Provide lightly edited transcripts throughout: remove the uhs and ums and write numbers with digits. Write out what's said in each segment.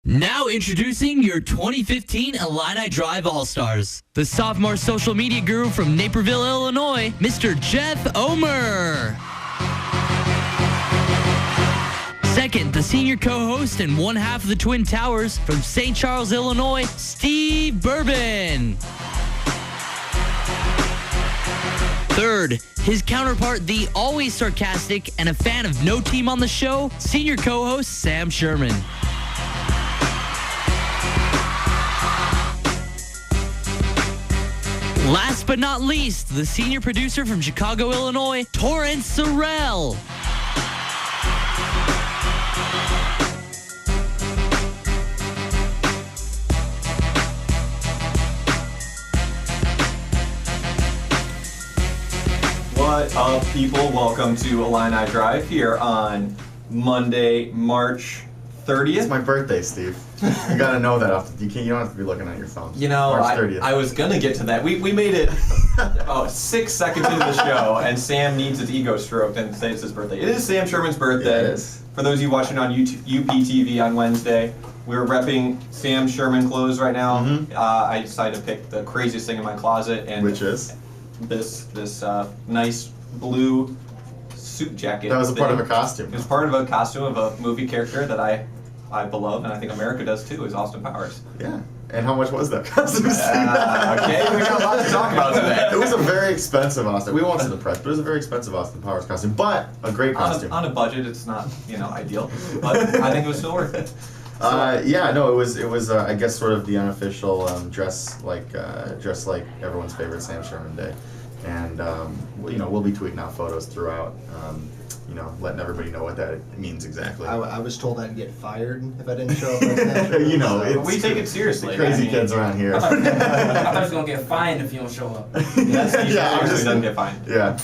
Now introducing your 2015 Illini Drive All-Stars. The sophomore social media guru from Naperville, Illinois, Mr. Jeff Omer. Second, the senior co-host and one half of the Twin Towers from St. Charles, Illinois, Steve Bourbon. Third, his counterpart, the always sarcastic and a fan of no team on the show, senior co-host Sam Sherman. Last but not least, the senior producer from Chicago, Illinois, Torrance Sorrell. What up, people? Welcome to Illini Drive here on Monday, March 30th. It's my birthday, Steve. You gotta know that. You don't have to be looking at your phone. You know, March 30th. I was gonna get to that. We made it about 6 seconds into the show, and Sam needs his ego stroked and say it's his birthday. It is Sam Sherman's birthday. Yeah, it is. For those of you watching on UPTV on Wednesday, we're repping Sam Sherman clothes right now. Mm-hmm. I decided to pick the craziest thing in my closet, and Which is? this nice blue suit jacket. That was a part of a costume. It was part of a costume of a movie character that I beloved, and I think America does too, is Austin Powers. Yeah. And how much was that costume? Okay, we got a lot to talk about today. It was a very expensive Austin. We won't say the price, but it was a very expensive Austin Powers costume. But a great costume. On a budget, it's not ideal, but I think it was still worth it. It was I guess sort of the unofficial dress like everyone's favorite Sam Sherman day, and we'll be tweeting out photos throughout, letting everybody know what that means exactly. I was told I'd get fired if I didn't show up. For Snapchat, we take it seriously. Crazy kids around here. I thought you was gonna get fined if you don't show up. I'm just doesn't get fined. Yeah.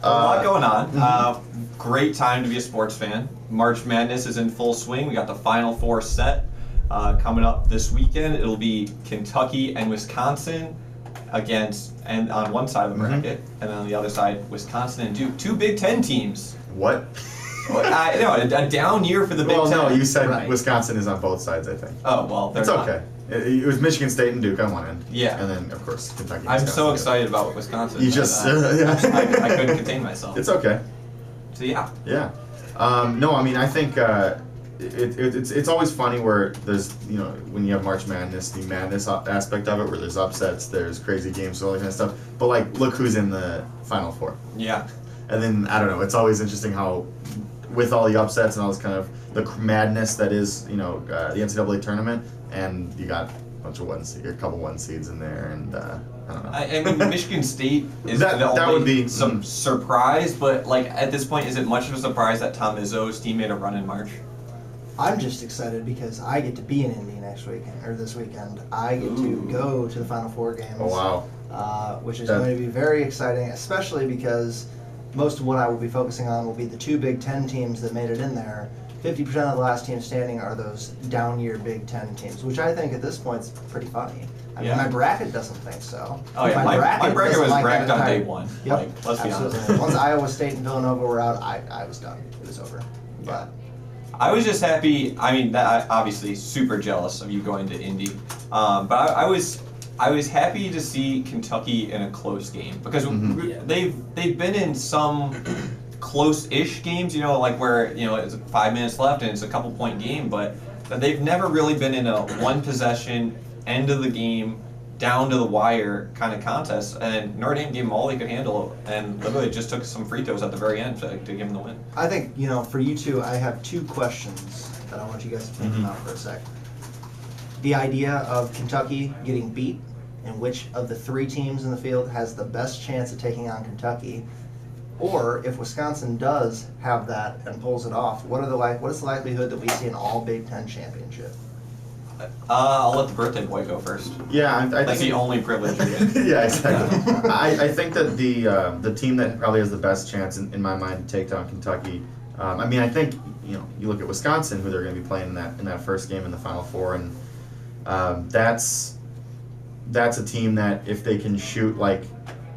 A lot going on. Great time to be a sports fan. March Madness is in full swing. We got the Final Four set coming up this weekend. It'll be Kentucky and Wisconsin and on one side of the bracket, and then on the other side, Wisconsin and Duke. Two Big Ten teams. What? A down year for the Big Ten. Well, no, you said Right. Wisconsin is on both sides, I think. Oh, well, It's okay. It was Michigan State and Duke on one end. Yeah. And then, of course, Kentucky and I'm Wisconsin. so excited about Wisconsin. You that, just, I couldn't contain myself. It's okay. So yeah. Yeah. I think it's always funny where there's, when you have March Madness, the madness aspect of it, where there's upsets, there's crazy games, all that kind of stuff. But, look who's in the Final Four. Yeah. And then, I don't know, it's always interesting how, with all the upsets and all this kind of the madness that is, the NCAA tournament, and you got a couple one seeds in there, and I don't know. I mean, Michigan State is that would be some surprise, but at this point, is it much of a surprise that Tom Izzo's team made a run in March? I'm just excited because I get to be in Indy this weekend. I get to go to the Final Four games. Oh wow! Which is going to be very exciting, especially because most of what I will be focusing on will be the two Big Ten teams that made it in there. 50% of the last team standing are those down year Big Ten teams, which I think at this point is pretty funny. I mean, my bracket doesn't think so. Oh yeah, my bracket was bracked on day one. Yep, Let's be honest. Once Iowa State and Villanova were out, I was done. It was over. But I was just happy. I mean, obviously super jealous of you going to Indy, but I was happy to see Kentucky in a close game because they've been in some close-ish games, where it's 5 minutes left and it's a couple-point game, but they've never really been in a one-possession, end of the game, down to the wire kind of contest. And Notre Dame gave them all they could handle, and literally just took some free throws at the very end to give them the win. I think for you two, I have two questions that I want you guys to think about for a sec. The idea of Kentucky getting beat, and which of the three teams in the field has the best chance of taking on Kentucky. Or if Wisconsin does have that and pulls it off, what is the likelihood that we see an all Big Ten championship? I'll let the birthday boy go first. Yeah, I That's think the only privilege you get. Yeah, exactly. I think that the team that probably has the best chance in my mind to take down Kentucky. I think you look at Wisconsin, who they're going to be playing in that first game in the Final Four, and that's a team that if they can shoot like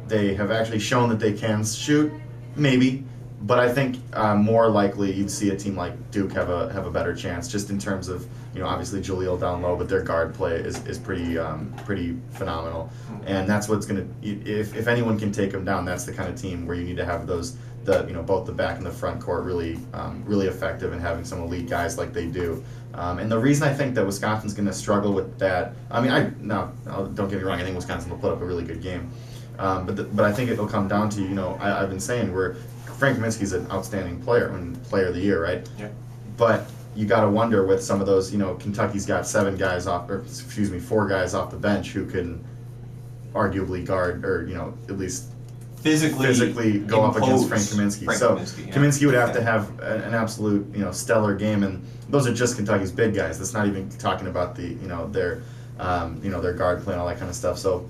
they have actually shown that they can shoot, maybe But I think more likely you'd see a team like Duke have a better chance, just in terms of, obviously Jaleel down low, but their guard play is pretty phenomenal, and that's what's gonna, if anyone can take them down, that's the kind of team where you need to have both the back and the front court really effective, and having some elite guys like they do. And the reason I think that Wisconsin's going to struggle with that, don't get me wrong, I think Wisconsin will put up a really good game, but I think it'll come down to, I've been saying Frank Kaminsky's an outstanding player, player of the year, right? Yeah. But you got to wonder with some of those, Kentucky's got 4 guys off the bench who can arguably guard, or at least physically go up against Frank Kaminsky. Kaminsky would have to have an absolute stellar game, and those are just Kentucky's big guys. That's not even talking about their guard play and all that kind of stuff. So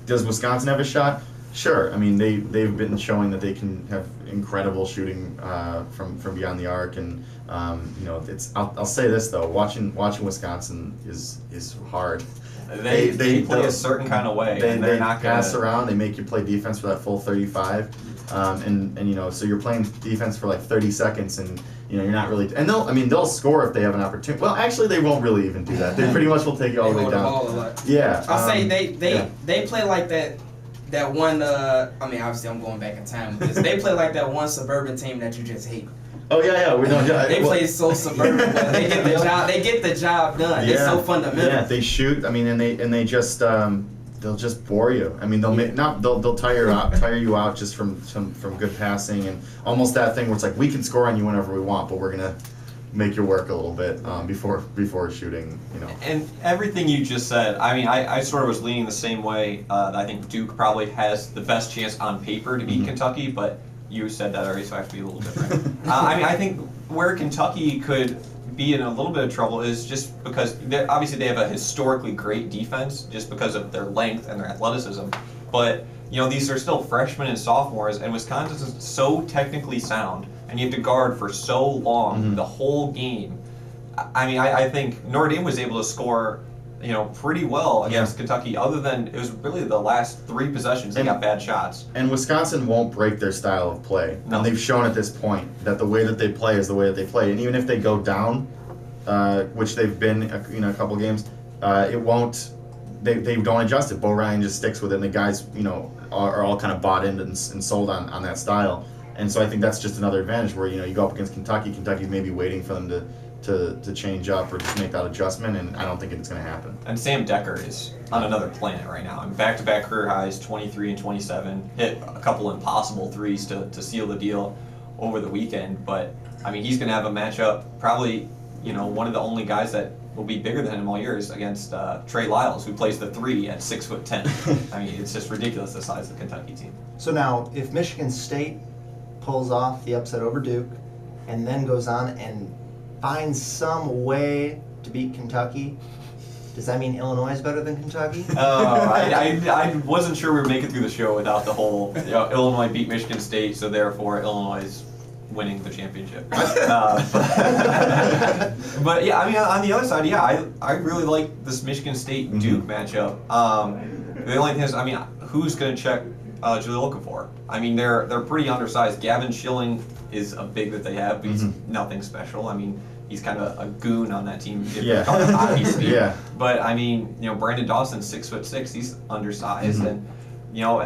does Wisconsin have a shot? Sure. I mean, they've been showing that they can have incredible shooting from beyond the arc, and it's. I'll say this though, watching Wisconsin is hard. They play a certain kind of way. They not pass around. They make you play defense for that full 35, and so you're playing defense for like 30 seconds, and you're not really. And they'll score if they have an opportunity. Well, actually, they won't really even do that. They pretty much will take you all the way down. Yeah. I'll say they play like that. That one, obviously I'm going back in time with this. They play like that one suburban team that you just hate. Oh yeah, we don't. They play so suburban, but they get the job. They get the job done. Yeah. It's so fundamental. Yeah, they shoot. And they just they'll just bore you. They'll tire you out just from good passing, and almost that thing where it's like, we can score on you whenever we want, but we're gonna make you work a little bit before shooting. And everything you just said, I sort of was leaning the same way. I think Duke probably has the best chance on paper to beat Kentucky, but you said that already, so I have to be a little different. I think where Kentucky could be in a little bit of trouble is just because obviously they have a historically great defense just because of their length and their athleticism, but these are still freshmen and sophomores, and Wisconsin is so technically sound, and you have to guard for so long the whole game. I think Notre Dame was able to score, pretty well against Kentucky, other than it was really the last 3 possessions they got bad shots. And Wisconsin won't break their style of play. No. And they've shown at this point that the way that they play is the way that they play. And even if they go down, which they've been a couple games, it won't. They don't adjust it. Bo Ryan just sticks with it, and the guys are all kind of bought in and sold on that style. And so I think that's just another advantage where you go up against Kentucky. Kentucky's maybe waiting for them to change up or just make that adjustment, and I don't think it's going to happen. And Sam Decker is on another planet right now. Back-to-back career highs, 23 and 27. Hit a couple impossible threes to seal the deal over the weekend. But he's going to have a matchup. Probably one of the only guys that will be bigger than him all year is against Trey Lyles, who plays the 3 at 6'10". It's just ridiculous the size of the Kentucky team. So now, if Michigan State pulls off the upset over Duke, and then goes on and finds some way to beat Kentucky, does that mean Illinois is better than Kentucky? I wasn't sure we were making it through the show without the whole Illinois beat Michigan State, so therefore Illinois is winning the championship. But yeah, on the other side, I really like this Michigan State Duke matchup. The only thing is, who's going to check Jaleel Okafor? They're pretty undersized. Gavin Schilling is a big that they have, but he's nothing special. He's kind of a goon on that team. Obviously. Yeah. But Brandon Dawson's 6'6". He's undersized, and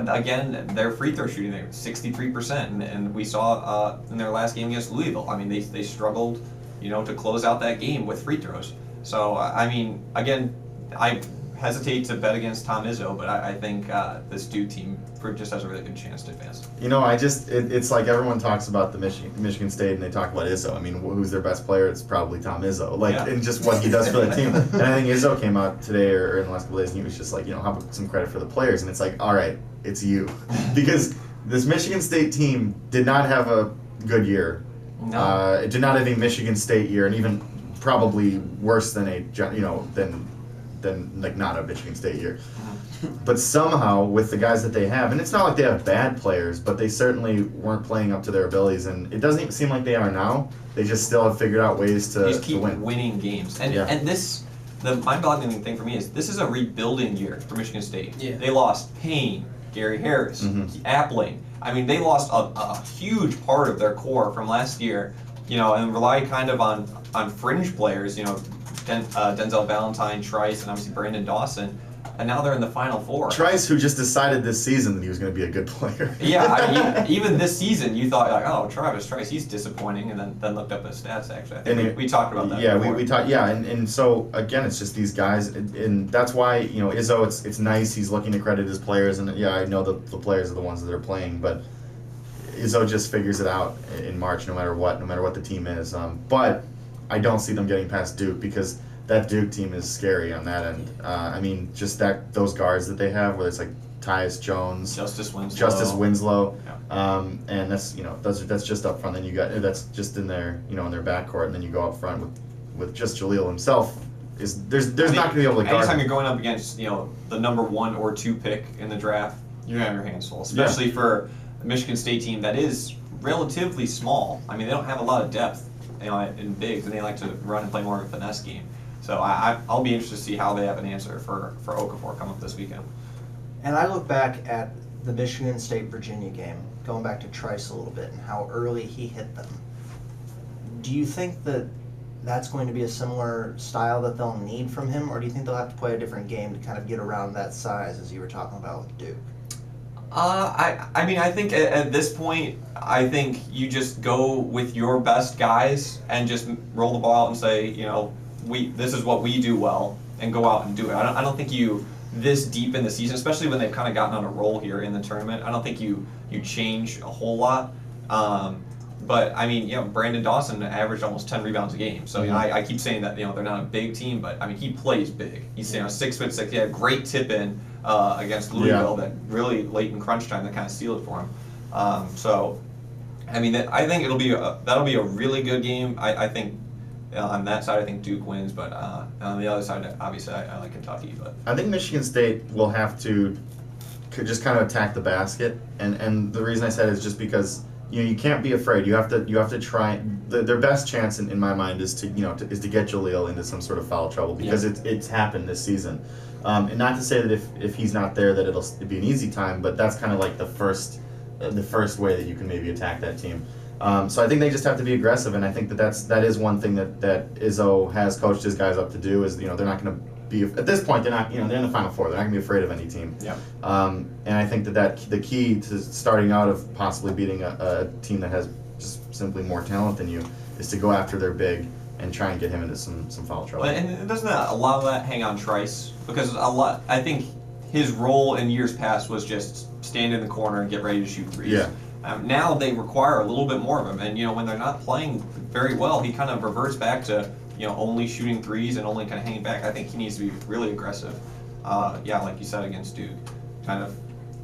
again, their free throw shooting, they're 63%, and we saw in their last game against Louisville. They struggled, to close out that game with free throws. So again, I hesitate to bet against Tom Izzo, but I think this Duke team just has a really good chance to advance. It's like everyone talks about the Michigan State and they talk about Izzo. Who's their best player? It's probably Tom Izzo. And just what he does for the team. And I think Izzo came out today or in the last couple days and he was just like, how about some credit for the players? And it's like, all right, it's you. Because this Michigan State team did not have a good year. No. It did not have a Michigan State year, and even probably worse than than not a Michigan State year. But somehow, with the guys that they have, and it's not like they have bad players, but they certainly weren't playing up to their abilities, and it doesn't even seem like they are now. They just still have figured out ways to just keep win. winning games. And the mind-boggling thing for me is this is a rebuilding year for Michigan State. Yeah. They lost Payne, Gary Harris, Appling. I mean, they lost a huge part of their core from last year, and relied kind of on fringe players, Denzel Valentine, Trice, and obviously Brandon Dawson. And now they're in the Final Four. Trice, who just decided this season that he was going to be a good player. Yeah, I mean, even this season, you thought like, oh, Travis Trice, he's disappointing, and then looked up his stats. Actually, I think we talked about that. Yeah, before. we talked. Yeah, and so again, it's just these guys, and that's why Izzo. It's nice he's looking to credit his players, and yeah, I know the players are the ones that are playing, but Izzo just figures it out in March, no matter what the team is. But I don't see them getting past Duke because that Duke team is scary on that end. I mean, just those guards that they have, whether it's like Tyus Jones, Justice Winslow, and that's that's just up front. Then you got that's just in their in their backcourt, and then you go up front with just Jaleel himself. There's not going to be able to guard. Anytime you're going up against the number 1 or 2 pick in the draft, you're gonna have your hands full, especially for a Michigan State team that is relatively small. I mean, they don't have a lot of depth, in bigs, and they like to run and play more of a finesse game. So I'll be interested to see how they have an answer for Okafor come up this weekend. And I look back at the Michigan State-Virginia game, going back to Trice a little bit, and how early he hit them. Do you think that that's going to be a similar style that they'll need from him, or do you think they'll have to play a different game to kind of get around that size, as you were talking about with Duke? I mean, I think at this point, I think you just go with your best guys and just roll the ball out and say, this is what we do well, and go out and do it. I don't think you, this deep in the season, especially when they've kind of gotten on a roll here in the tournament, I don't think you change a whole lot. But I mean, Brandon Dawson averaged almost 10 rebounds a game. So I keep saying that they're not a big team, but I mean he plays big. He's 6'6". He had a great tip in against Louisville that really late in crunch time that kind of sealed it for him. So I mean I think that'll be a really good game. I think. On that side, I think Duke wins, but on the other side, obviously, I like Kentucky. But I think Michigan State will have to just kind of attack the basket, and the reason I said it is just because you can't be afraid. You have to try. Their best chance, in my mind, is to get Jaleel into some sort of foul trouble because it's happened this season, and not to say that if he's not there that it'll be an easy time, but that's kind of like the first way that you can maybe attack that team. So I think they just have to be aggressive, and I think that is one thing that Izzo has coached his guys up to do is they're not going to be at this point they're not they're in the Final Four, they're not going to be afraid of any team. Yeah. And I think that the key to starting out of possibly beating a team that has just simply more talent than you is to go after their big and try and get him into some foul trouble. And doesn't a lot of that hang on Trice? Because I think his role in years past was just stand in the corner and get ready to shoot threes. Yeah. Now they require a little bit more of him, and when they're not playing very well, he kind of reverts back to only shooting threes and only kind of hanging back. I think he needs to be really aggressive. Like you said against Duke, kind of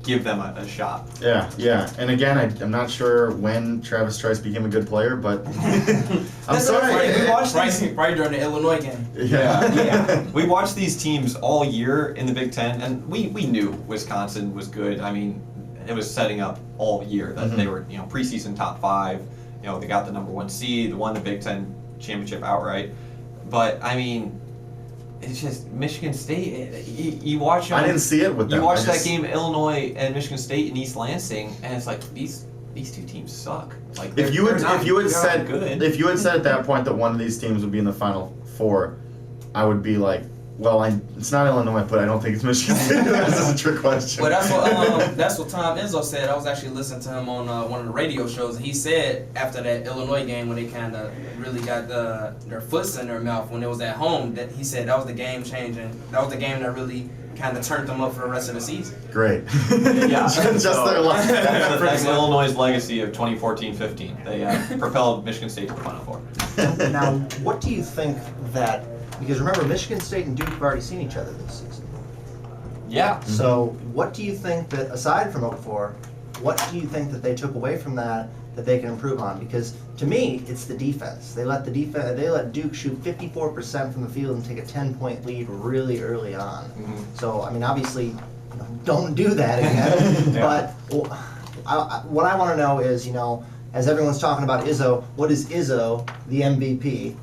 give them a shot. Yeah. And again, I'm not sure when Travis Trice became a good player, but I'm sorry. We watched right during the Illinois game. Yeah. We watched these teams all year in the Big Ten, and we knew Wisconsin was good. I mean, it was setting up all year that they were, preseason top 5. They got the number 1 seed, won the Big Ten championship outright. But I mean, it's just Michigan State. You watch them. I didn't see it with them. You watch that game, Illinois and Michigan State in East Lansing, and it's like these two teams suck. Like if you had said at that point that one of these teams would be in the Final Four, I would be like, well, it's not Illinois, but I don't think it's Michigan State. This is a trick question. Well, that's what Tom Izzo said. I was actually listening to him on one of the radio shows, and he said after that Illinois game when they kind of really got their foots in their mouth when it was at home, that he said that was the game changing. That was the game that really kind of turned them up for the rest of the season. Great. Yeah. Just their luck. That's Illinois' legacy of 2014-15. They propelled Michigan State to the Final Four. Now, what do you think that? Because remember, Michigan State and Duke have already seen each other this season. Yeah. So what do you think that, aside from Okafor, what do you think that they took away from that they can improve on? Because to me, it's the defense. They let Duke shoot 54% from the field and take a 10-point lead really early on. Mm-hmm. So I mean, obviously, don't do that again. Yeah. But what I want to know is, as everyone's talking about Izzo, what is Izzo, the MVP,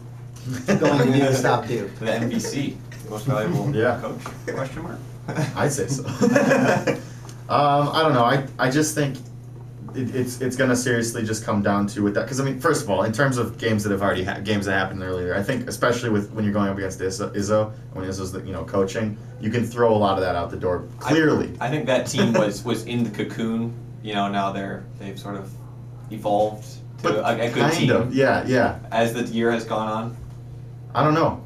going to do to stop Duke? The MVC, most valuable coach? Question mark. I'd say so. I don't know. I just think it's going to seriously just come down to with that. Because, I mean, first of all, in terms of games that have already games that happened earlier, I think especially with when you're going up against Izzo, when Izzo's coaching, you can throw a lot of that out the door clearly. I think that team was in the cocoon. Now they've sort of evolved to a good team. Yeah. As the year has gone on. I don't know.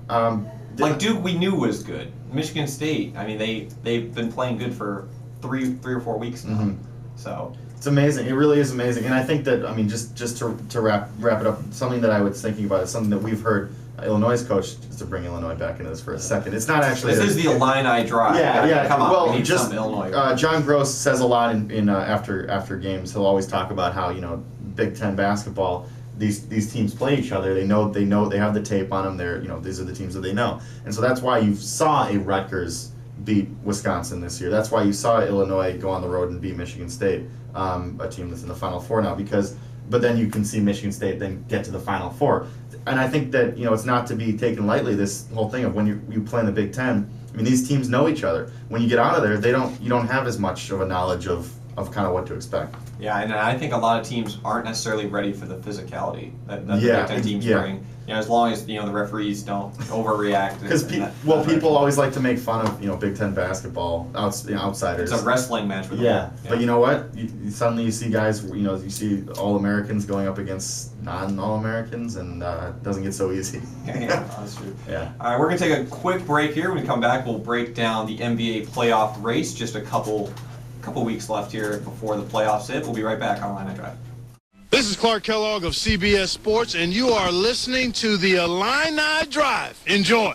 Like Duke, we knew was good. Michigan State, I mean, they've been playing good for three or 4 weeks now. Mhm. So it's amazing. It really is amazing. And I think that, I mean, just to wrap it up, something that I was thinking about is something that we've heard Illinois' coach, just to bring Illinois back into this for a second. It's not actually. This is the Illini Drive. Yeah. Come on, well, we need just some Illinois. John Gross says a lot in after games. He'll always talk about how Big Ten basketball. These teams play each other. They know they have the tape on them. These are the teams that they know, and so that's why you saw a Rutgers beat Wisconsin this year. That's why you saw Illinois go on the road and beat Michigan State, a team that's in the Final Four now. But then you can see Michigan State then get to the Final Four, and I think that it's not to be taken lightly. This whole thing of when you play in the Big Ten. I mean, these teams know each other. When you get out of there, you don't have as much of a knowledge of kind of what to expect. Yeah, and I think a lot of teams aren't necessarily ready for the physicality that the Big Ten teams bring. As long as the referees don't overreact. Because people always like to make fun of Big Ten basketball outsiders. It's a wrestling match with But you know what? Suddenly you see guys. You see All-Americans going up against non-All-Americans, and it doesn't get so easy. Yeah, that's true. Yeah. All right, we're gonna take a quick break here. When we come back, we'll break down the NBA playoff race. Just a couple weeks left here before the playoffs hit. We'll be right back on Illini Drive. This is Clark Kellogg of CBS Sports, and you are listening to the Illini Drive. Enjoy.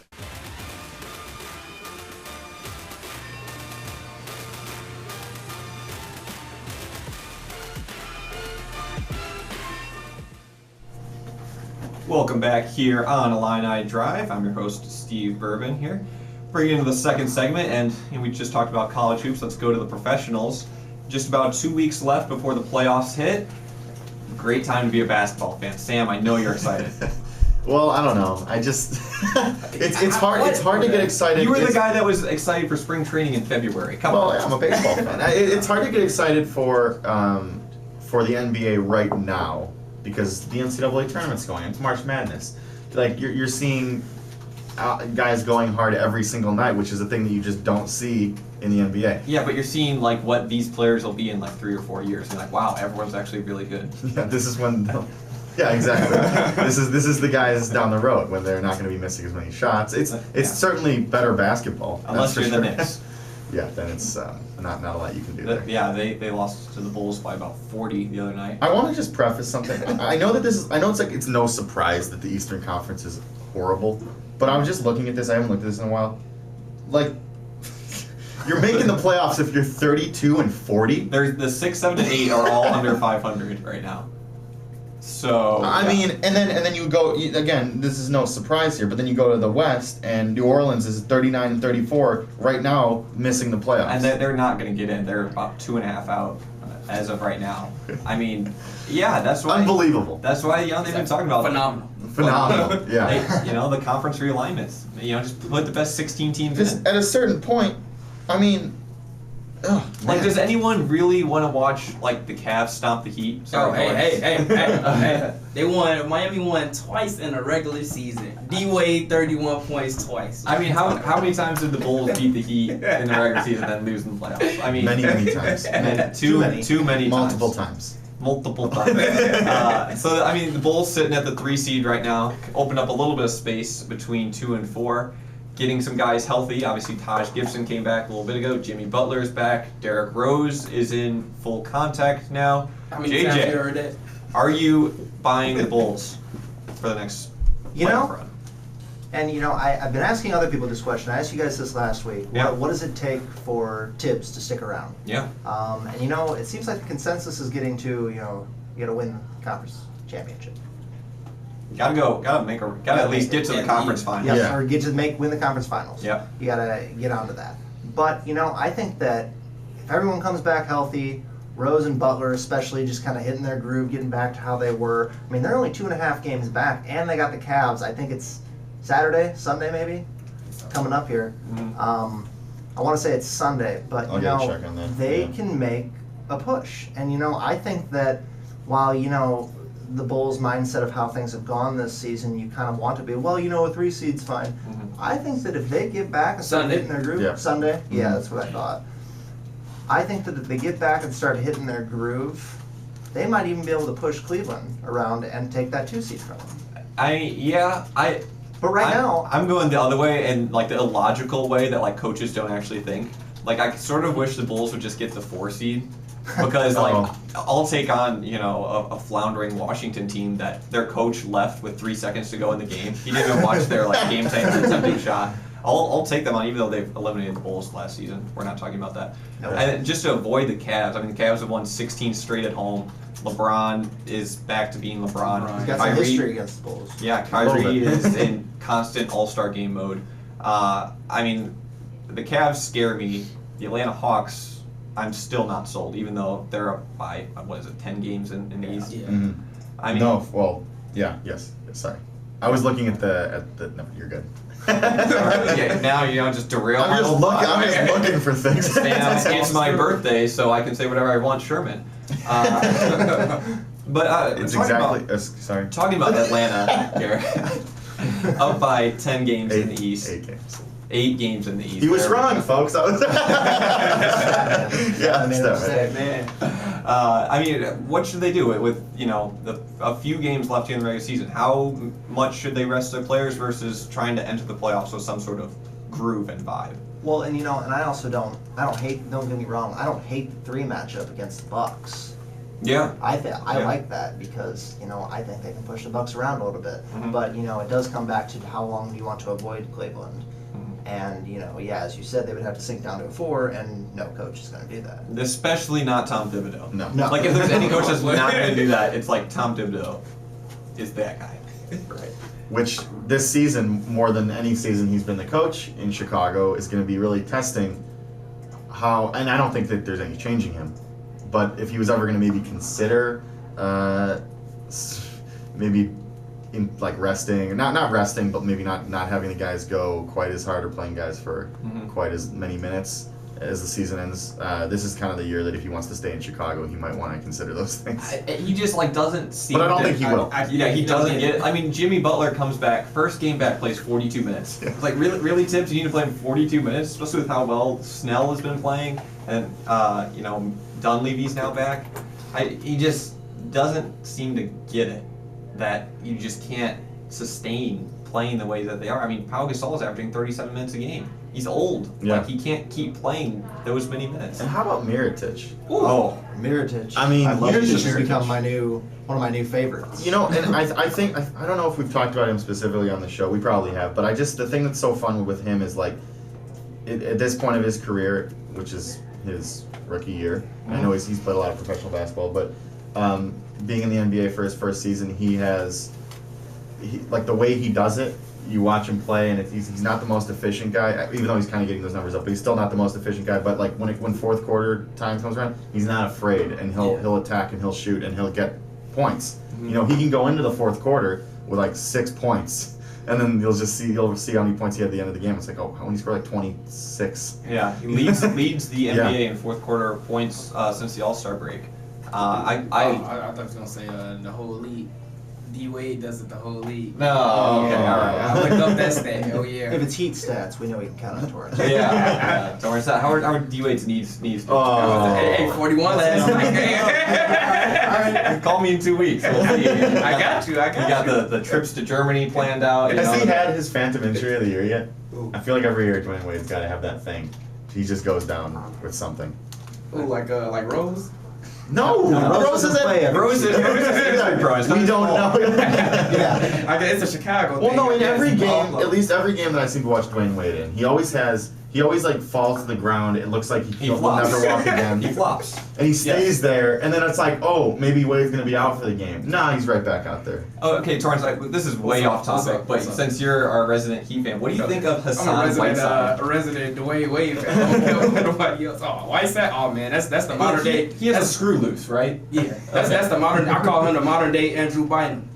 Welcome back here on Illini Drive. I'm your host, Steve Bourbon here. Bringing into the second segment, and we just talked about college hoops. Let's go to the professionals. Just about 2 weeks left before the playoffs hit. Great time to be a basketball fan. Sam, I know you're excited. Well, I don't know. I just it's hard. It's hard to get excited. You were the guy that was excited for spring training in February. Come on. I'm a baseball fan. It's hard to get excited for the NBA right now because the NCAA tournament's going. It's March Madness. Like you're seeing guys going hard every single night, which is a thing that you just don't see in the NBA. Yeah, but you're seeing what these players will be in 3 or 4 years, and wow, everyone's actually really good. Yeah, this is when. Yeah, exactly. this is the guys down the road when they're not going to be missing as many shots. It's certainly better basketball. Unless you're sure. the Knicks. Yeah, then it's not a lot you can do there. Yeah, they lost to the Bulls by about 40 the other night. I want to just preface something. I know it's no surprise that the Eastern Conference is horrible, but I was just looking at this. I haven't looked at this in a while. You're making the playoffs if you're 32 and 40. The 6, 7, and 8 are all under 500 right now. So I mean, and then you go again. This is no surprise here, but then you go to the West, and New Orleans is 39 and 34 right now, missing the playoffs. And they're not going to get in. They're about 2.5 out as of right now. I mean, yeah, that's why. Unbelievable. That's why they've been talking about Phenomenal. Yeah. The conference realignments. Just put the best 16 teams in. At a certain point, I mean. Oh, does anyone really want to watch the Cavs stomp the Heat? Hey! They won. Miami won twice in the regular season. D-Wade 31 points twice. I mean, how many times did the Bulls beat the Heat in the regular season and then lose in the playoffs? I mean, many times. Too many Multiple times. So I mean, the Bulls sitting at the 3 seed right now, opened up a little bit of space between 2 and 4. Getting some guys healthy. Obviously, Taj Gibson came back a little bit ago. Jimmy Butler is back. Derrick Rose is in full contact now. How many times you heard that? Are you buying the Bulls for the next playoff run? And I've been asking other people this question. I asked you guys this last week. Yeah. What does it take for Tibbs to stick around? Yeah. And it seems like the consensus is getting to you got to win the conference championship. Gotta at least get to the conference finals. Yeah, or win the conference finals. Yeah. You gotta get onto that. But I think that if everyone comes back healthy, Rose and Butler especially just kind of hitting their groove, getting back to how they were. I mean, they're only 2.5 games back, and they got the Cavs. I think it's Sunday maybe, coming up here. Mm-hmm. I want to say it's Sunday, but I'll you get a know, check on that, they yeah. can make a push. And you know, I think that while you know the Bulls' mindset of how things have gone this season, you kind of want to be, well, you know, a 3 seed's fine. I think that if they get back and start Sunday. hitting their groove, Yeah. Sunday, yeah, that's what I thought. I think that if they get back and start hitting their groove, they might even be able to push Cleveland around and take that 2 seed from them. But right now, I'm going the other way, and like the illogical way that like coaches don't actually think. Like I sort of wish the Bulls would just get the 4 seed, because like I'll take on a floundering Washington team that their coach left with 3 seconds to go in the game. He didn't even watch their like game time attempting shot. I'll take them on, even though they've eliminated the Bulls last season. We're not talking about that. Nope. And just to avoid the Cavs, I mean the Cavs have won 16 straight at home. LeBron is back to being LeBron. he's got some history against the Bulls. Yeah, Kyrie is in constant All-Star game mode. I mean, the Cavs scare me. The Atlanta Hawks, I'm still not sold, even though they're up by 10 games in the East. Yeah. Mhm. I mean, No, well, yeah, yes. Sorry, I was looking at the. No, you're good. okay, now just derail my I'm whole just looking for things. It's my birthday, so I can say whatever I want, Sherman. But It's talking exactly. about, Sorry. talking about Atlanta here, up by 10 games in the East. 8 games. 8 games in the East. He was There we wrong, go. folks. I was. Yeah, I mean, stop it. Man. I mean, what should they do with a few games left in the regular season? How much should they rest their players versus trying to enter the playoffs with some sort of groove and vibe? Well, and I also don't hate, don't get me wrong, I don't hate the 3 matchup against the Bucks. Yeah. I Yeah. like that because, I think they can push the Bucks around a little bit. Mhm. But, it does come back to how long do you want to avoid Cleveland. And, as you said, they would have to sink down to a 4, and no coach is going to do that. Especially not Tom Thibodeau. No. No. Like, if there's any coach that's not going to do that, it's like Tom Thibodeau is that guy. Right. Which this season, more than any season he's been the coach in Chicago, is going to be really testing how. And I don't think that there's any changing him, but if he was ever going to maybe consider, maybe in like resting, not resting, but maybe not having the guys go quite as hard or playing guys for quite as many minutes as the season ends. This is kind of the year that if he wants to stay in Chicago, he might want to consider those things. He just doesn't seem. But I don't think he will. He doesn't get it. I mean, Jimmy Butler comes back, first game back, plays 42 minutes. Yeah. It's like, really, Tibbs, you need to play him 42 minutes, especially with how well Snell has been playing, and Dunleavy's now back. He just doesn't seem to get it that you just can't sustain playing the way that they are. I mean, Pau Gasol is averaging 37 minutes a game. He's old. Yeah. Like, he can't keep playing those many minutes. And how about Mirotic? Oh. Mirotic. I mean, I love Mirotic Mirotic. has is become one of my new favorites. And I think I don't know if we've talked about him specifically on the show. We probably have, but the thing that's so fun with him is like, at this point of his career, which is his rookie year. I know he's played a lot of professional basketball, but being in the NBA for his first season, like the way he does it. You watch him play, and he's not the most efficient guy, even though he's kind of getting those numbers up. But he's still not the most efficient guy. But like when fourth quarter time comes around, he's not afraid, and he'll attack and he'll shoot and he'll get points. Mm-hmm. He can go into the fourth quarter with like 6 points, and then you'll see how many points he had at the end of the game. It's like, oh, when he scored like 26. Yeah, he leads the NBA Yeah. in fourth quarter points since the All-Star break. I thought he was gonna say the whole league. D Wade does it the whole league. No, okay, all right. I looked up that stat. Oh yeah. If it's Heat stats, we know we can count on Torrance. Yeah. Don't worry, how are D-Wade's needs? Oh. Hey, 41 last night. Call me in 2 weeks. We'll see. I got you. You got the trips to Germany planned out. Has he had his Phantom Injury of the Year yet? I feel like every year Dwayne Wade's got to have that thing. He just goes down with something. Ooh, like Rose. No, Rose isn't. Rose is injury prone. We don't know. Yeah. I guess it's a Chicago Well, thing. no, I in guess. every game, at least every game that I've seen watch Dwayne Wade in, he always like falls to the ground. It looks like he will flops. never walk again. He flops. And he stays there, and then it's like, oh, maybe Wade's gonna be out for the game. Nah, he's right back out there. Oh, okay, Torrance, this is way off topic, but since you're our resident Heat fan, what do you think of Hassan I'm Whiteside? a resident Dwayne Wade fan. I don't care what nobody else. Oh, Whiteside? Oh man, that's the modern day. He has a screw loose, right? Yeah, that's the modern. I call him the modern day Andrew Bynum.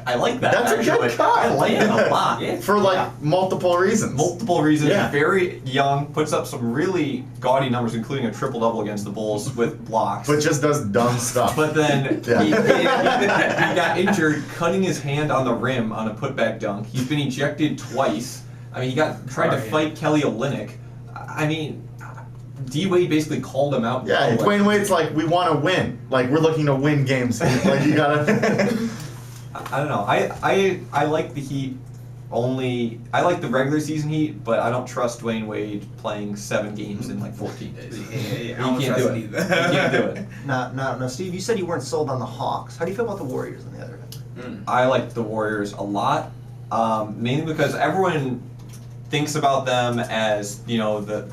I like that. That's a good actually. cut. I like it a lot. Yeah. For multiple reasons. Multiple reasons. Yeah. Very young, puts up some really gaudy numbers, including a triple-double against the Bulls with blocks. But just does dumb stuff. But then Yeah. he got injured cutting his hand on the rim on a putback dunk. He's been ejected twice. I mean, he tried to fight Kelly Olynyk. I mean, D-Wade basically called him out. Yeah, Dwayne Wade's like, we want to win. Like, we're looking to win games. Like, you gotta. I don't know. I like the Heat only. I like the regular season Heat, but I don't trust Dwayne Wade playing 7 games in like 14 days. I don't He can't trust do it it. either. He can't do it. No, Steve, you said you weren't sold on the Hawks. How do you feel about the Warriors on the other end? I like the Warriors a lot, mainly because everyone thinks about them as, you know, the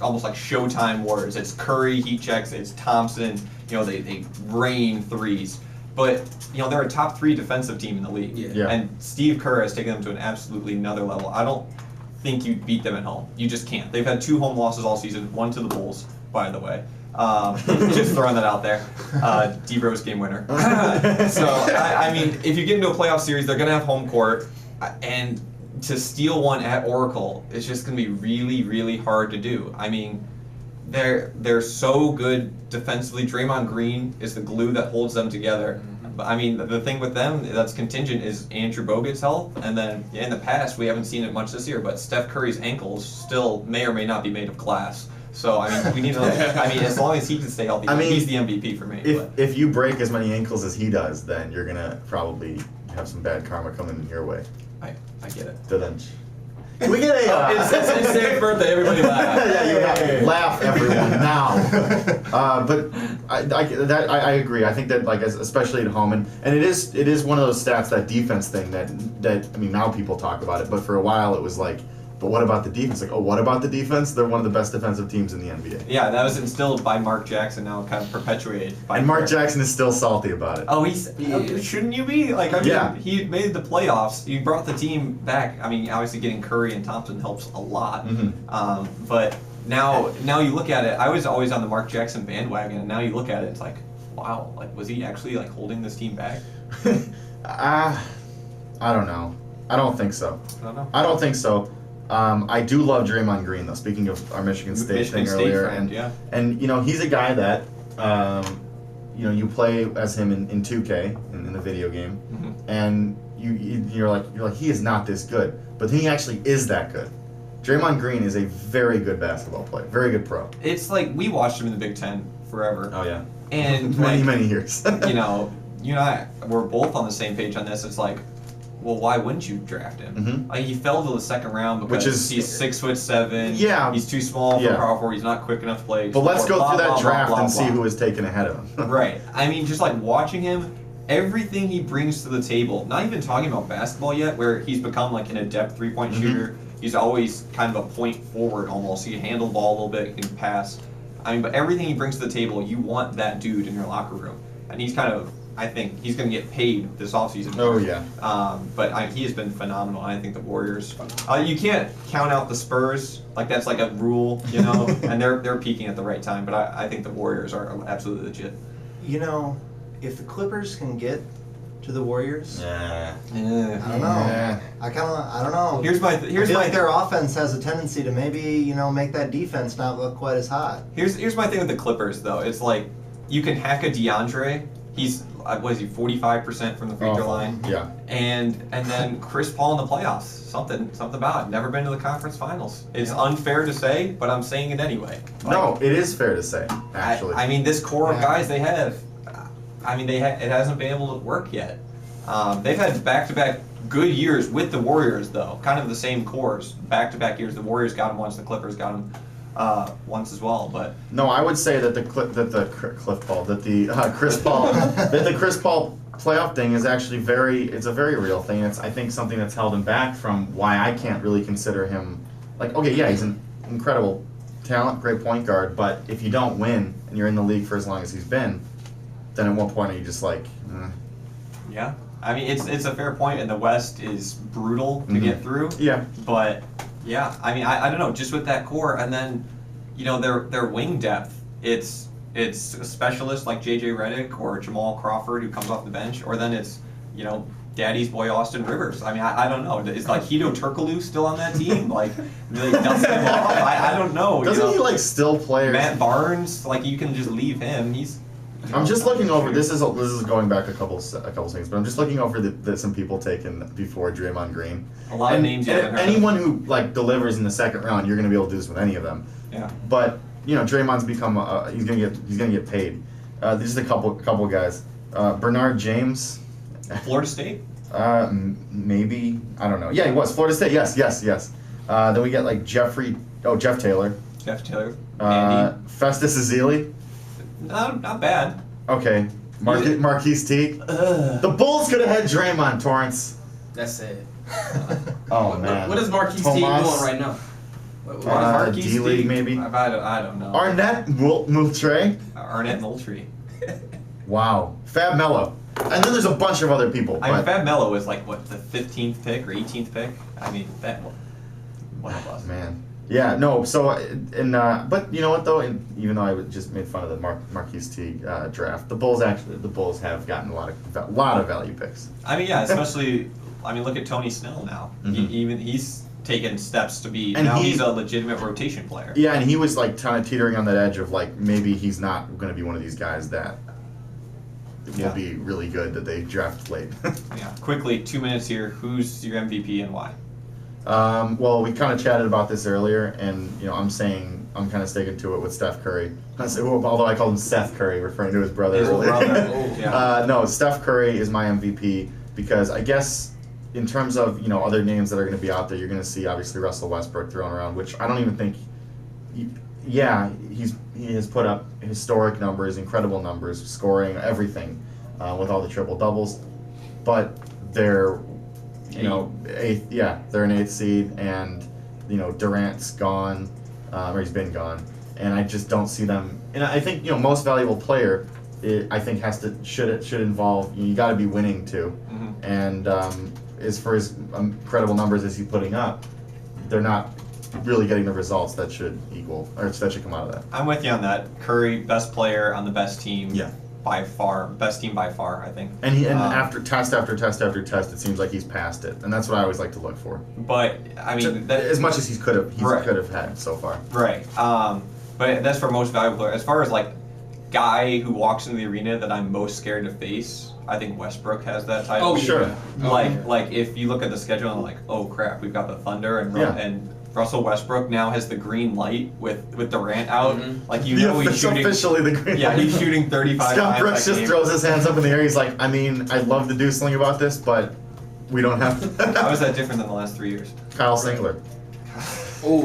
almost like Showtime Warriors. It's Curry, heat checks, it's Thompson, you know, they rain threes. But, you know, they're a top 3 defensive team in the league. Yeah. And Steve Kerr has taken them to an absolutely another level. I don't think you beat them at home. You just can't. They've had 2 home losses all season, 1 to the Bulls, by the way. Just throwing that out there. D-Rose game winner. So, I mean, if you get into a playoff series, they're going to have home court. And to steal one at Oracle is just going to be really, really hard to do. I mean, they're so good defensively. Draymond Green is the glue that holds them together. But I mean, the thing with them that's contingent is Andrew Bogut's health, and then in the past we haven't seen it much this year. But Steph Curry's ankles still may or may not be made of glass. So I mean, we need to. I mean, as long as he can stay healthy, he's the MVP for me. If you break as many ankles as he does, then you're gonna probably have some bad karma coming in your way. I get it. Can we get a? It's Sam's birthday. Everybody laugh. Yeah, laugh, everyone now. But I agree. I think that like especially at home, and it is one of those stats, that defense thing that I mean, now people talk about it, but for a while it was like, but what about the defense? Like, oh, what about the defense? They're one of the best defensive teams in the NBA. Yeah, that was instilled by Mark Jackson, now kind of perpetuated by And Mark Kerr. Jackson is still salty about it. Oh, shouldn't you be? Like, I mean, Yeah. he made the playoffs. He brought the team back. I mean, obviously getting Curry and Thompson helps a lot. But now you look at it. I was always on the Mark Jackson bandwagon, and now you look at it, it's like, wow, like was he actually like holding this team back? I don't know. I don't think so. I don't know. I do love Draymond Green, though. Speaking of our Michigan State thing earlier, friend, and you know, he's a guy that you know, you play as him in 2K in the video game, and you're like he is not this good, but then he actually is that good. Draymond Green is a very good basketball player, very good pro. It's like we watched him in the Big Ten forever. Oh yeah, And many years. you know and I, we're both on the same page on this. It's like, well, why wouldn't you draft him? Like, he fell to the second round because he's 6'7". Yeah. He's too small for power forward. He's not quick enough to play. But let's go through that draft and see blah. who was taken ahead of him. Right. I mean, just like watching him, everything he brings to the table. Not even talking about basketball yet, where he's become like an adept 3-point shooter. He's always kind of a point forward almost. He can handle the ball a little bit. He can pass. I mean, but everything he brings to the table, you want that dude in your locker room. And he's kind of, I think, he's going to get paid this offseason. Oh, yeah. But he has been phenomenal. I think the Warriors, you can't count out the Spurs. Like, that's like a rule, you know? And they're peaking at the right time. But I think the Warriors are absolutely legit. You know, if the Clippers can get to the Warriors, Yeah. I don't know. I don't know. Here's I feel like their offense has a tendency to maybe, you know, make that defense not look quite as hot. Here's my thing with the Clippers, though. It's like, you can hack a DeAndre. He's, what is he, 45% from the free throw line? Yeah. And then Chris Paul in the playoffs. Something about it. Never been to the conference finals. It's unfair to say, but I'm saying it anyway. No, it is fair to say, actually. I mean, this core of guys they have, I mean, it hasn't been able to work yet. They've had back-to-back good years with the Warriors, though. Kind of the same cores. Back-to-back years. The Warriors got them once. The Clippers got them once as well. But no, I would say that the Chris Paul playoff thing is actually it's a very real thing. It's, I think, something that's held him back from why I can't really consider him, like, okay, yeah, he's an incredible talent, great point guard, but if you don't win and you're in the league for as long as he's been, then at what point are you just like, yeah, I mean, it's a fair point, and the West is brutal to get through. Yeah. But yeah, I mean, I don't know, just with that core, and then, you know, their wing depth, it's a specialist like JJ Redick or Jamal Crawford who comes off the bench, or then it's, you know, Daddy's boy Austin Rivers. I mean, I don't know. Is like Hito Turkoglu still on that team? Like, really dust him off? I don't know. Doesn't he like still play? Matt Barnes, like you can just leave him. I'm just looking over. This is going back a couple things, but I'm just looking over some people taken before Draymond Green. A lot of names. Anyone who like delivers in the second round, you're going to be able to do this with any of them. Yeah. But Draymond's become he's going to get paid. Just a couple guys. Bernard James. Florida State. Maybe, I don't know. Yeah, he was Florida State. Yes. Then we get like Jeff Taylor. Andy. Festus Ezeli. Not bad. Okay. Marquise Teague. The Bulls could have had Draymond, Torrance. That's it. Oh man. What is Marquise Teague doing right now? D-League maybe. I don't know. Arnett Moultrie. Arnett Moultrie. Wow. Fab Melo. And then there's a bunch of other people. I mean, Fab Melo was like what, the 15th pick or 18th pick? I mean, that one of us. Man. Yeah, no, so, but you know what though, even though I just made fun of the Marquise Teague draft, the Bulls have gotten a lot of value picks. I mean, yeah, especially, look at Tony Snell now. Mm-hmm. He's taken steps to be, and he's a legitimate rotation player. Yeah, and he was like kind of teetering on that edge of like, maybe he's not going to be one of these guys that will be really good that they draft late. Yeah, quickly, 2 minutes here. Who's your MVP and why? Well, we kind of chatted about this earlier, and I'm saying I'm kind of sticking to it with Steph Curry. Although I called him Seth Curry, referring to his brother earlier. No, Steph Curry is my MVP because I guess in terms of other names that are going to be out there, you're going to see obviously Russell Westbrook thrown around, which I don't even think. He has put up historic numbers, incredible numbers, scoring everything with all the triple doubles, but they're eighth. Yeah, they're an 8th seed, and Durant's gone, or he's been gone, and I just don't see them. And I think most valuable player, I think should involve you got to be winning too, and as for as incredible numbers as he's putting up, they're not really getting the results that should equal or that should come out of that. I'm with you on that. Curry, best player on the best team. Yeah. By far, best team by far, I think. And after test after test after test, it seems like he's passed it, and that's what I always like to look for. But I mean, as much as he could have had so far. Right. But that's for most valuable player. As far as like guy who walks into the arena that I'm most scared to face, I think Westbrook has that title. Oh, sure. Yeah. Like if you look at the schedule and like, oh crap, we've got the Thunder and Russell Westbrook now has the green light with Durant out. Like he's shooting officially the green light. Yeah, he's shooting 35 Scott times. Brooks just throws his hands up in the air. He's like, I mean, I'd love to do something about this, but we don't have to. How is that different than the last 3 years? Kyle Singler. Oh.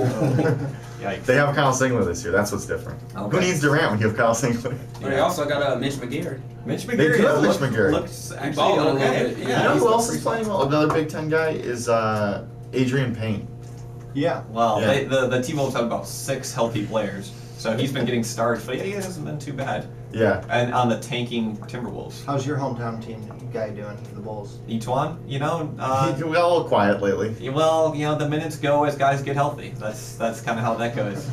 Yikes. They have Kyle Singler this year. That's what's different. Okay. Who needs Durant when you have Kyle Singler? But they also got Mitch McGarry. Mitch McGarry. They do have Mitch McGarry. Looks actually balling a little okay. bit, You know who else is playing well? Another Big Ten guy is Adrian Payne. Yeah. Well, Yeah. the T-Wolves have about 6 healthy players, so he's been getting starts, but he hasn't been too bad. Yeah. And on the tanking Timberwolves, How's your hometown team guy doing for the Bulls? Etuan, He got a little quiet lately. well, the minutes go as guys get healthy. That's kind of how that goes.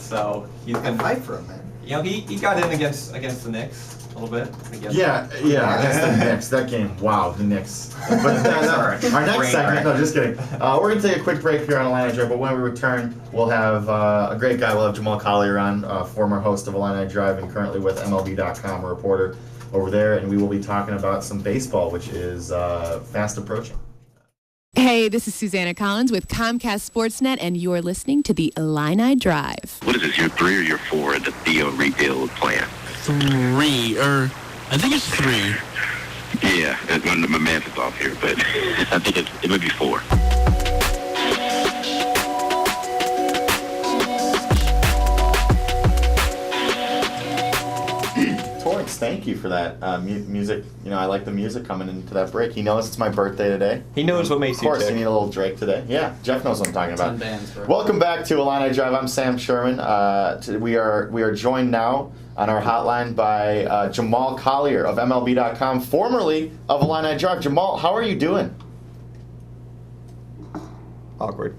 So he's I been fight for him, man. he got in against the Knicks a little bit. Yeah, against the Knicks. That game, wow, the Knicks. But our next segment, no, just kidding. We're going to take a quick break here on Illini Drive, but when we return, we'll have a great guy. We'll have Jamal Collier on, former host of Illini Drive and currently with MLB.com, a reporter over there, and we will be talking about some baseball, which is fast approaching. Hey, this is Susanna Collins with Comcast Sportsnet, and you're listening to the Illini Drive. What is this, year 3 or year 4 in the Theo rebuild plan? 3, I think it's 3. Yeah, my math is off here, but I think it may be 4. Torrance, thank you for that music. I like the music coming into that break. He knows it's my birthday today. He knows what makes Of you course, tick. you need a little Drake today. Yeah, Jeff knows what I'm talking about. 10 bands, bro. Welcome back to Illini Drive. I'm Sam Sherman. We are joined now on our hotline by Jamal Collier of MLB.com, formerly of Illini Drive. Jamal, how are you doing? Awkward.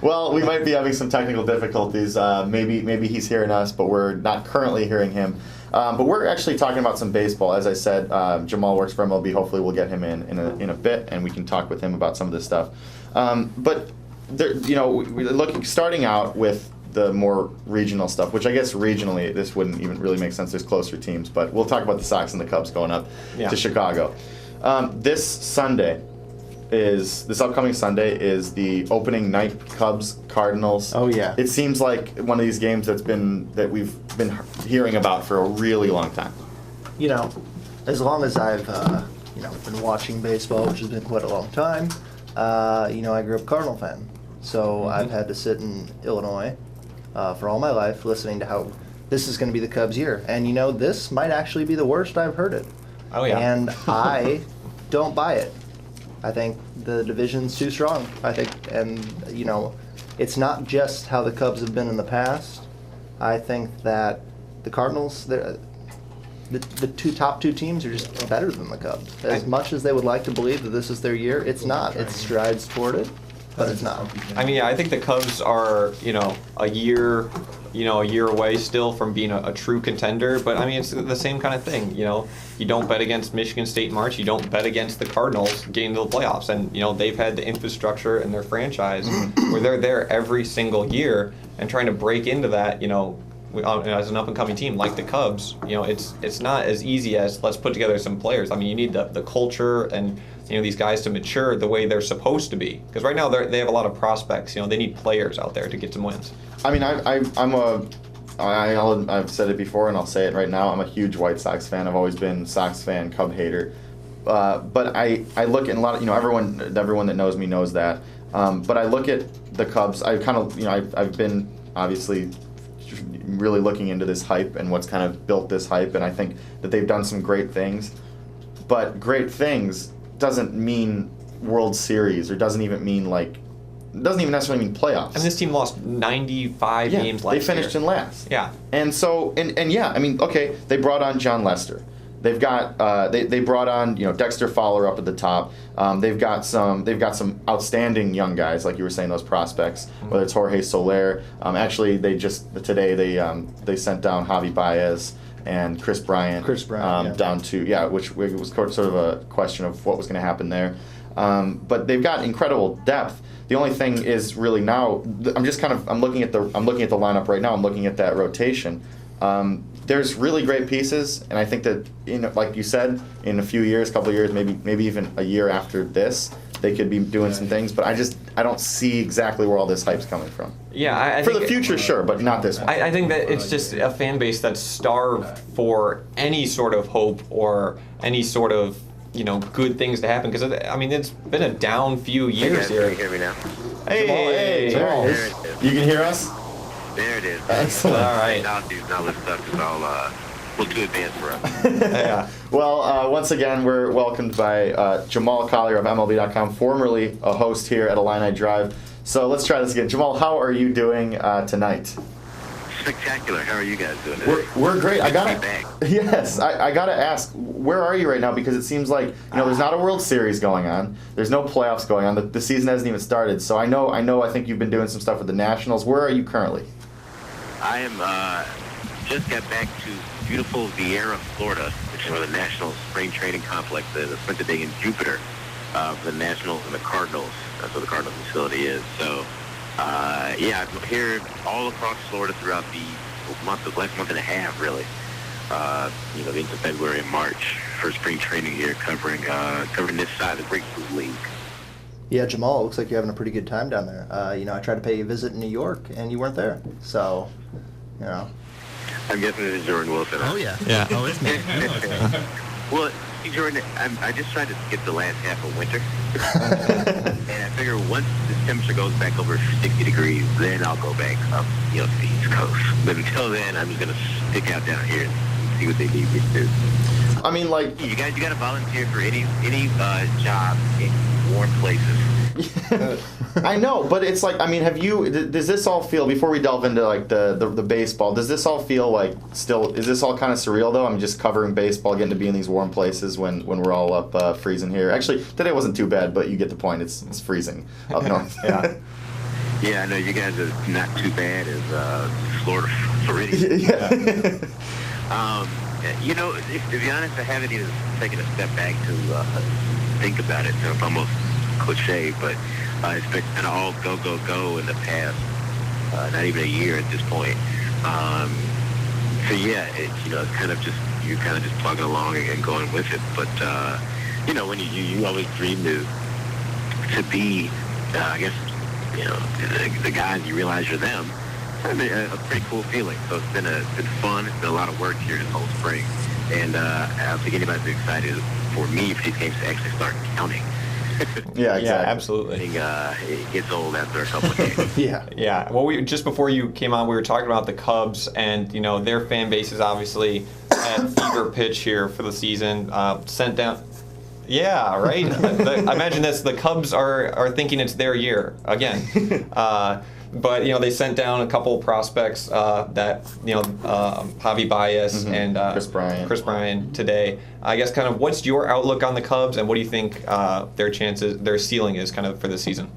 Well, we might be having some technical difficulties. Maybe he's hearing us, but we're not currently hearing him. But we're actually talking about some baseball. As I said, Jamal works for MLB. Hopefully we'll get him in a bit, and we can talk with him about some of this stuff. But there, we're starting out with the more regional stuff, which I guess regionally this wouldn't even really make sense. There's closer teams, but we'll talk about the Sox and the Cubs going up to Chicago. This upcoming Sunday is the opening night Cubs Cardinals. Oh yeah. It seems like one of these games that we've been hearing about for a really long time. As long as I've been watching baseball, which has been quite a long time, I grew up a Cardinal fan. So I've had to sit in Illinois for all my life listening to how this is going to be the Cubs' year. And this might actually be the worst I've heard it. Oh yeah. And I don't buy it. I think the division's too strong. It's not just how the Cubs have been in the past. I think that the Cardinals, the top two teams are just better than the Cubs. As much as they would like to believe that this is their year, it's not. It strides toward it, but it's not. I think the Cubs are, a year away still from being a true contender. But it's the same kind of thing. You don't bet against Michigan State in March. You don't bet against the Cardinals getting to the playoffs. And they've had the infrastructure in their franchise where they're there every single year and trying to break into that. As an up-and-coming team like the Cubs, it's not as easy as let's put together some players. You need the culture and these guys to mature the way they're supposed to be. Because right now they have a lot of prospects. They need players out there to get some wins. I've said it before and I'll say it right now. I'm a huge White Sox fan. I've always been Sox fan, Cub hater. But I look at a lot of everyone that knows me knows that. But I look at the Cubs. I've been obviously really looking into this hype and what's kind of built this hype, and I think that they've done some great things. But great things doesn't mean World Series, or doesn't even necessarily mean playoffs. And this team lost 95 games last year. They finished in last. Yeah. And so, okay, they brought on John Lester. They've got they brought on Dexter Fowler up at the top. They've got some outstanding young guys, like you were saying, those prospects. Whether it's Jorge Soler, actually they sent down Javi Baez and Chris Bryant. Down to which was sort of a question of what was going to happen there. But they've got incredible depth. The only thing is really now I'm looking at the lineup right now. I'm looking at that rotation. There's really great pieces, and I think that like you said, in a few years, couple of years, maybe even a year after this, they could be doing some things. But I don't see exactly where all this hype's coming from. Yeah, for the future, sure, but not this one. I think that it's just a fan base that's starved for any sort of hope or any sort of good things to happen, because it's been a down few years here. Can you hear me now? Hey, There it is. You can hear us? There it is. Excellent. All right. Now let's talk, because I'll we'll too advanced for us. Yeah. Well, once again, we're welcomed by Jamal Collier of MLB.com, formerly a host here at Illini Drive. So let's try this again. Jamal, how are you doing tonight? Spectacular. How are you guys doing today? We're great. I gotta ask, where are you right now? Because it seems like there's not a World Series going on. There's no playoffs going on. The season hasn't even started. So I think you've been doing some stuff with the Nationals. Where are you currently? I am just got back to beautiful Vieira, Florida, which is where the Nationals spring training complex is. I spent the day in Jupiter for the Nationals and the Cardinals. That's where the Cardinals facility is. So. I'm here all across Florida throughout the last month and a half, really. Into February and March for spring training here, covering this side of the Grapefruit League. Yeah, Jamal, it looks like you're having a pretty good time down there. I tried to pay you a visit in New York, and you weren't there. So, I'm guessing this is Jordan Wilson. Oh, yeah. Yeah. Oh, it's me. Well, Jordan, I just tried to skip the last half of winter. And I figure once the temperature goes back over 60 degrees, then I'll go back up, to the East Coast. But until then, I'm just going to stick out down here and see what they need me to do. You got to volunteer for any job in warm places. I know, but it's like, does this all feel, before we delve into the baseball, does this all feel like is this all kind of surreal though? I'm just covering baseball, getting to be in these warm places when we're all up freezing here. Actually, today wasn't too bad, but you get the point. It's freezing up north. Yeah. Yeah, I know you guys are not too bad as Florida Floridians. Yeah. You know, to be honest, I haven't even taken a step back to think about it. So it's almost cliche, but it's been kind of all go, go, go in the past, not even a year at this point. So yeah, it's kind of just, you're kind of just plugging along and going with it. But, when you always dream to be, I guess, the guys, you realize you're them. It's a pretty cool feeling. So it's been fun. It's been a lot of work here this whole spring. And I don't think anybody's excited for me for these games to actually start counting. Yeah, exactly. Yeah, absolutely. It gets old after a couple of games. Yeah. Well, just before you came on, we were talking about the Cubs, and their fan base is obviously at fever pitch here for the season. Sent down. Yeah, right. I imagine the Cubs are thinking it's their year again. But they sent down a couple of prospects that Javi Baez and Chris Bryant today. I guess kind of what's your outlook on the Cubs, and what do you think their ceiling is kind of for the season?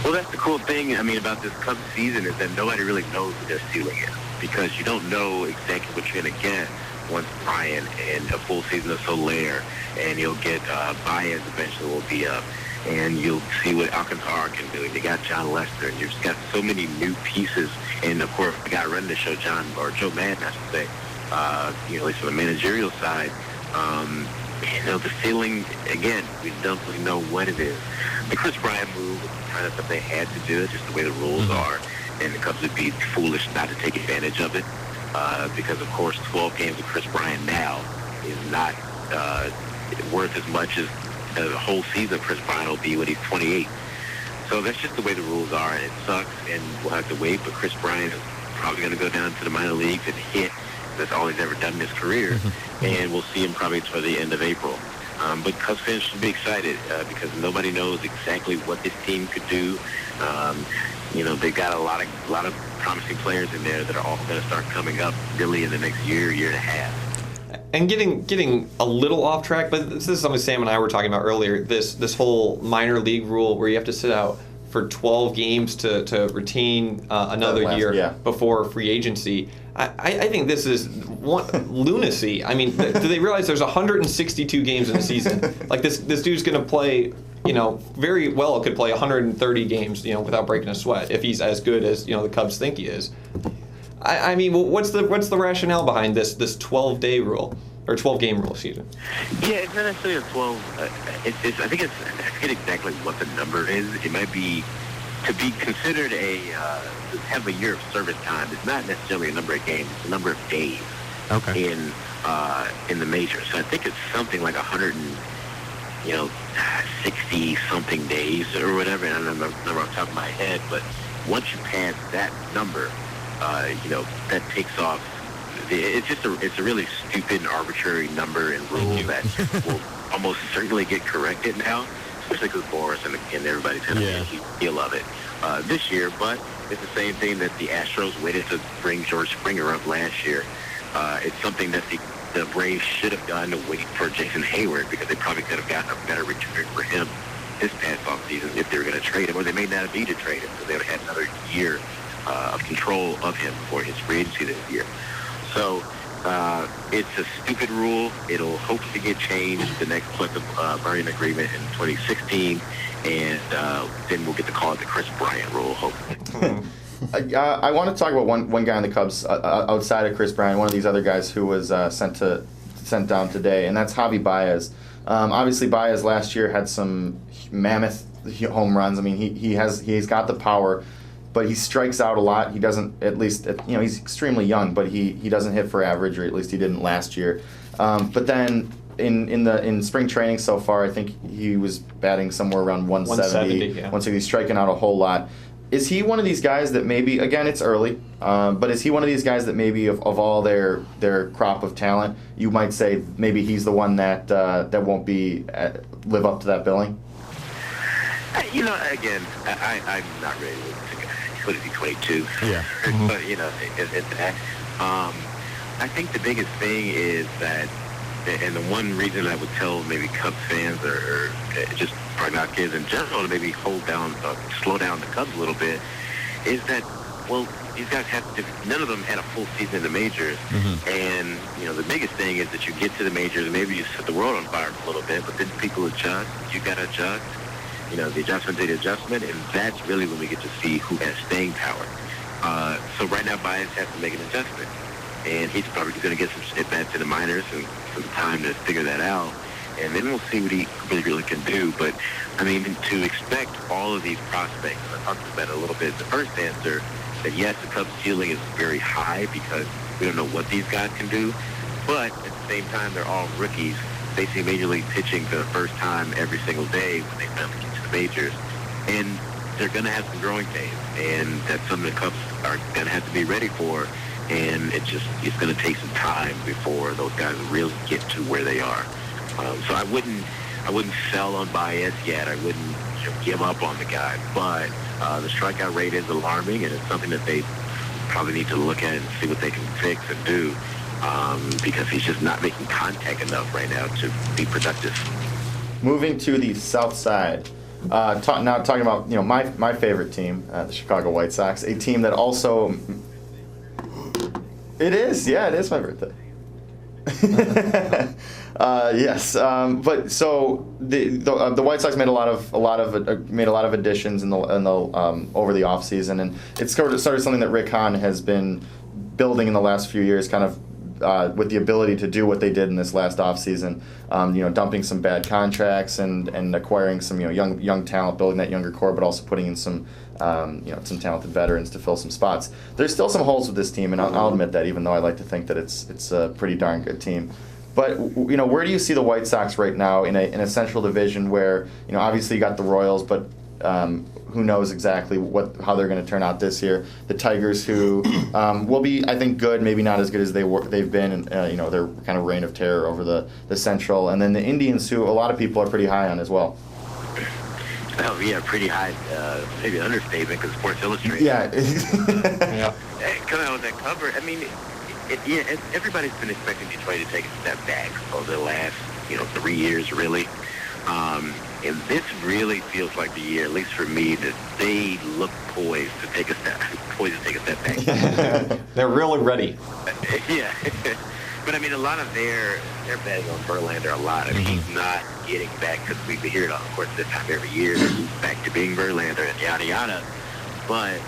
Well, that's the cool thing. I mean, about this Cubs season is that nobody really knows what their ceiling is, because you don't know exactly what you're going to get once Bryant and a full season of Soler, and you'll get Baez eventually will be up. And you'll see what Alcantara can do. They got John Lester, and you've got so many new pieces. And of course, the guy running the show, Joe Madden, I should say, at least from the managerial side, the ceiling, again, we don't really know what it is. The Chris Bryant move was kind of something they had to do, just the way the rules are. And the Cubs would be foolish not to take advantage of it, because, of course, 12 games with Chris Bryant now is not worth as much as the whole season Chris Bryant will be when he's 28. So that's just the way the rules are, and it sucks, and we'll have to wait. But Chris Bryant is probably going to go down to the minor leagues and hit. That's all he's ever done in his career, and we'll see him probably toward the end of April. But Cubs fans should be excited because nobody knows exactly what this team could do. They've got a lot of promising players in there that are all going to start coming up really in the next year and a half. And getting a little off track, but this is something Sam and I were talking about earlier, this whole minor league rule where you have to sit out for 12 games to retain another year before free agency. I think this is lunacy. I mean, do they realize there's 162 games in a season? Like this dude's going to play, very well could play 130 games, without breaking a sweat if he's as good as, the Cubs think he is. I mean, what's the rationale behind this 12-day rule or 12-game rule, excuse me? Yeah, it's not necessarily a 12. I forget exactly what the number is. It might be to be considered to have a year of service time. It's not necessarily a number of games. It's a number of days. Okay. In the majors. So I think it's something like 60 something days or whatever. And I don't know the number off the top of my head, but once you pass that number, that takes off. It's a really stupid and arbitrary number and rule that will almost certainly get corrected now, especially because Boris and everybody's had a feel of it this year. But it's the same thing that the Astros waited to bring George Springer up last year. It's something that the Braves should have done to wait for Jason Hayward, because they probably could have gotten a better return for him this past offseason if they were going to trade him, or they may not have needed to trade him because they would have had another year of control of him for his free agency this year. So it's a stupid rule. It'll hopefully get changed the next collective bargaining agreement in 2016, and then we'll get to call it the Chris Bryant rule, hopefully. I want to talk about one guy on the Cubs outside of Chris Bryant, one of these other guys who was sent down today, and that's Javi Baez. Obviously, Baez last year had some mammoth home runs. I mean, he's got the power, but he strikes out a lot. He doesn't, at least, he's extremely young, but he doesn't hit for average, or at least he didn't last year. But then in spring training so far, I think he was batting somewhere around 170, 160, striking out a whole lot. Is he one of these guys that maybe, again, it's early, but is he one of these guys that maybe of all their crop of talent, you might say maybe he's the one that won't live up to that billing? Again, I'm not ready to put it to 22. Yeah. But, it's that. I think the biggest thing is that, and the one reason I would tell maybe Cubs fans or just probably not kids in general to maybe slow down the Cubs a little bit, is that Well, these guys none of them had a full season in the majors. And, the biggest thing is that you get to the majors and maybe you set the world on fire for a little bit, but then people adjust. You got to adjust. The adjustment to the adjustment, and that's really when we get to see who has staying power. So right now, Baez has to make an adjustment. And he's probably going to get some at-bats in the minors and some time to figure that out. And then we'll see what he really can do. But, to expect all of these prospects, I talked about it a little bit in the first answer, that yes, the Cubs' ceiling is very high because we don't know what these guys can do. But at the same time, they're all rookies facing Major League pitching for the first time every single day when they finally get to the majors. And they're going to have some growing pains. And that's something the Cubs are going to have to be ready for. And it's going to take some time before those guys really get to where they are. So I wouldn't sell on Baez yet. I wouldn't give up on the guy. But the strikeout rate is alarming, and it's something that they probably need to look at and see what they can fix and do, because he's just not making contact enough right now to be productive. Moving to the south side. Talking about my favorite team, the Chicago White Sox, a team that also. It is my birthday. Yes, but so the White Sox made a lot of additions in the over the offseason, and it started something that Rick Hahn has been building in the last few years, kind of with the ability to do what they did in this last offseason, dumping some bad contracts and acquiring some young talent, building that younger core, but also putting in some some talented veterans to fill some spots. There's still some holes with this team, and I'll admit that, even though I like to think that it's a pretty darn good team. But where do you see the White Sox right now in a central division where obviously you got the Royals, but who knows exactly how they're going to turn out this year? The Tigers, who will be, I think, good, maybe not as good as they've been, in, their kind of reign of terror over the Central, and then the Indians, who a lot of people are pretty high on as well. Oh yeah, pretty high. Maybe an understatement because Sports Illustrated. Yeah. Yeah. Coming out with that cover, everybody's been expecting Detroit to take a step back over the last 3 years, really. And this really feels like the year, at least for me, that they look poised to take a step back. They're really ready. Yeah. But a lot of they're betting on Verlander a lot. He's not getting back, because we hear it, of course, this time every year, back to being Verlander and yada yada. But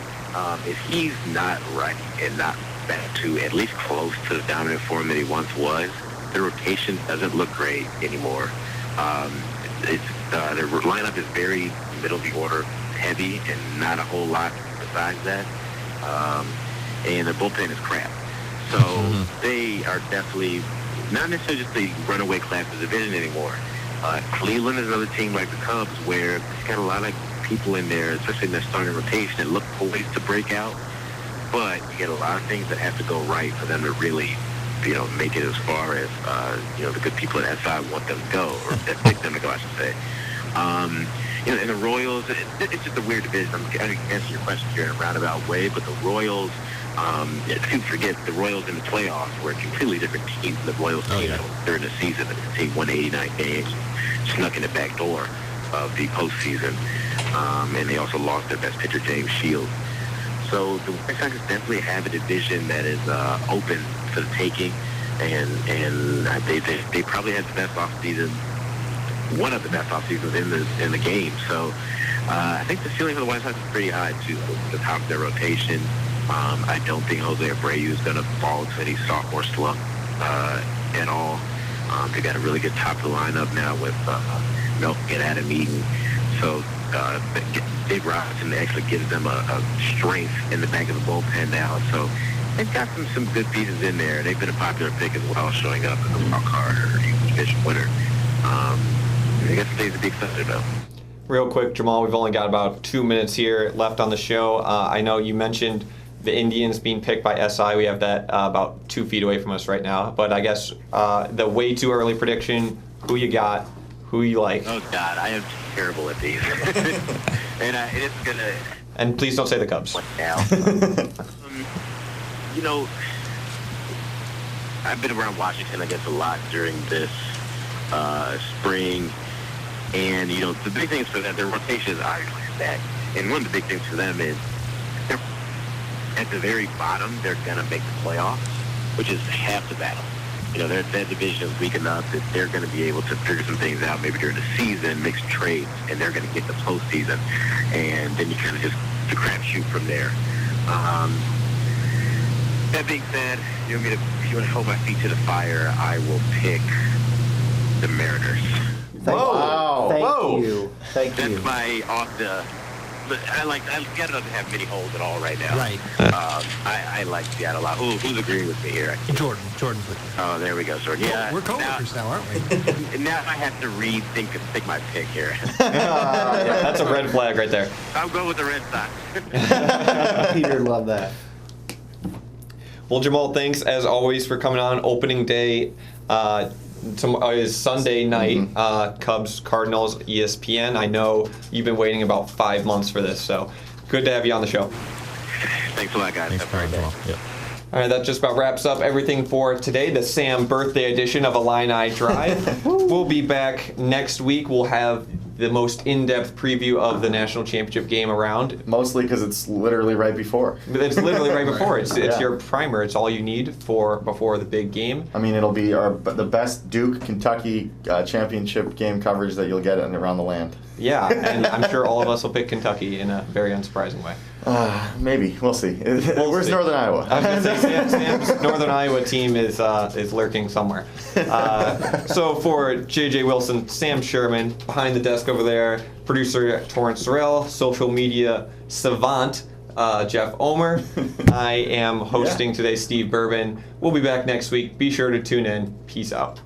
if he's not right and not back to at least close to the dominant form that he once was, the rotation doesn't look great anymore. Their lineup is very middle of the order heavy and not a whole lot besides that. And their bullpen is crap. So they are definitely not necessarily just the runaway class of the division anymore. Cleveland is another team like the Cubs where it's got a lot of people in there, especially in their starting rotation, that look poised to break out. But you get a lot of things that have to go right for them to really, make it as far as, the good people at SI want them to go, or that pick them to go, I should say. And the Royals, it's just a weird division. I'm going to answer your question here in a roundabout way, but the Royals, don't forget, the Royals in the playoffs were a completely different team than the Royals team during the season. The team won 89 games, snuck in the back door of the postseason, and they also lost their best pitcher, James Shields. So the White Sox definitely have a division that is open to the taking, and they probably had the best offseason, one of the best off seasons in the game. So I think the ceiling for the White Sox is pretty high too. The top of their rotation. I don't think Jose Abreu is going to fall into any sophomore slump at all. They got a really good top of the lineup now with Melton and Adam Eaton. So Dave Robinson actually gives them a strength in the back of the bullpen now. So they've got some good pieces in there. They've been a popular pick as well, showing up in the wild card or division winner. I guess things to be excited about. Real quick, Jamal, we've only got about 2 minutes here left on the show. I know you mentioned the Indians being picked by SI. We have that about 2 feet away from us right now. But I guess the way too early prediction, who you got, who you like. Oh, God, I am terrible at these. And it's going to... And please don't say the Cubs. Now. I've been around Washington, I guess, a lot during this spring. And, the big thing is for them, their rotation is obviously stacked. And one of the big things for them is at the very bottom, they're going to make the playoffs, which is half the battle. You know, that division is weak enough that they're going to be able to figure some things out maybe during the season, make some trades, and they're going to get the postseason. And then you kind of just the crapshoot from there. That being said, if you want to hold my feet to the fire, I will pick the Mariners. Thank you. That's my off the. Seattle doesn't have many holes at all right now. Right. I like Seattle a lot. Who's agreeing with me here? Jordan's with you. Oh, there we go, Jordan. Yeah, we're coworkers now, aren't we? Now I have to think my pick here. Yeah, that's a red flag right there. I'll go with the Red Sox. Peter, love that. Well, Jamal, thanks as always for coming on. Opening day is Sunday night. Cubs, Cardinals, ESPN. I know you've been waiting about 5 months for this, so good to have you on the show. Thanks a lot, guys. Thanks, Jamal. Yep. All right, that just about wraps up everything for today, the Sam birthday edition of Illini Drive. We'll be back next week. We'll have the most in-depth preview of the national championship game around. Mostly because it's literally right before. It's literally right before. It's your primer. It's all you need before the big game. I mean, it'll be the best Duke-Kentucky championship game coverage that you'll get around the land. Yeah, and I'm sure all of us will pick Kentucky in a very unsurprising way. Maybe. We'll see. Where's see. Northern Iowa? I was going to say, Sam's Northern Iowa team is lurking somewhere. So for J.J. Wilson, Sam Sherman, behind the desk over there, producer Torrance Sorrell, social media savant Jeff Omer. I am hosting today, Steve Bourbon. We'll be back next week. Be sure to tune in. Peace out.